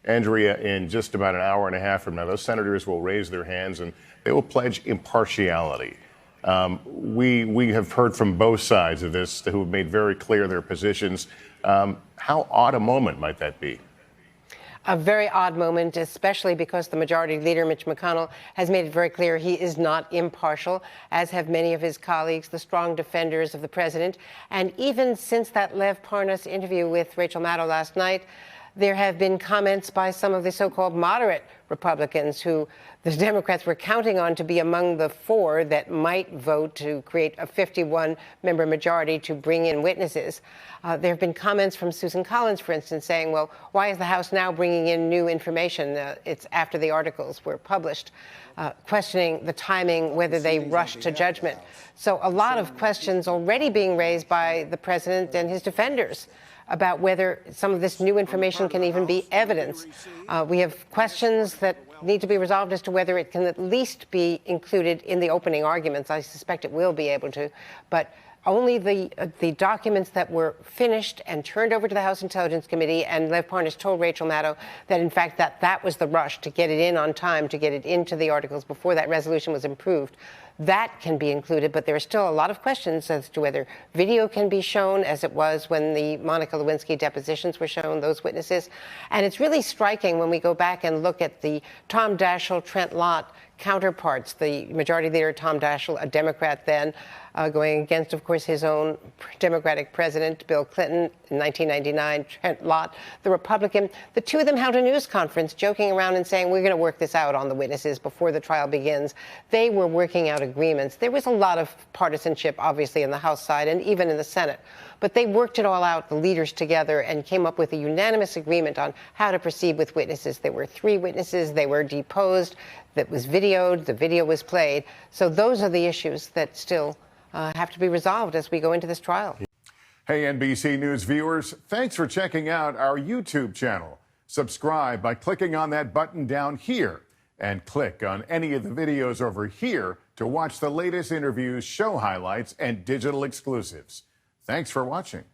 Andrea, in just about an hour and a half from now, those senators will raise their hands and they will pledge impartiality. We have heard from both sides of this who have made very clear their positions. How odd a moment might that be? A very odd moment, especially because the Majority Leader, Mitch McConnell, has made it very clear he is not impartial, as have many of his colleagues, the strong defenders of the president. And even since that Lev Parnas interview with Rachel Maddow last night, there have been comments by some of the so-called moderate Republicans who the Democrats were counting on to be among the 4 that might vote to create a 51-member majority to bring in witnesses. There have been comments from Susan Collins, for instance, saying, well, why is the House now bringing in new information? It's after the articles were published, questioning the timing, whether they rushed to judgment. So a lot of questions already being raised by the president and his defenders about whether some of this new information can even be evidence. We have questions that need to be resolved as to whether it can at least be included in the opening arguments. I suspect it will be able to, but only the documents that were finished and turned over to the House Intelligence Committee, and Lev Parnas told Rachel Maddow that, in fact, that was the rush to get it in on time, to get it into the articles before that resolution was approved. That can be included, but there are still a lot of questions as to whether video can be shown, as it was when the Monica Lewinsky depositions were shown, those witnesses. And it's really striking when we go back and look at the Tom Daschle, Trent Lott counterparts, the Majority Leader Tom Daschle, a Democrat then, going against, of course, his own Democratic president, Bill Clinton, in 1999, Trent Lott, the Republican. The two of them held a news conference joking around and saying, we're going to work this out on the witnesses before the trial begins. They were working out agreements. There was a lot of partisanship, obviously, in the House side and even in the Senate. But they worked it all out, the leaders together, and came up with a unanimous agreement on how to proceed with witnesses. There were 3 witnesses. They were deposed. That was videoed. The video was played. So those are the issues that still have to be resolved as we go into this trial. Hey, NBC News viewers, thanks for checking out our YouTube channel. Subscribe by clicking on that button down here and click on any of the videos over here to watch the latest interviews, show highlights, and digital exclusives. Thanks for watching.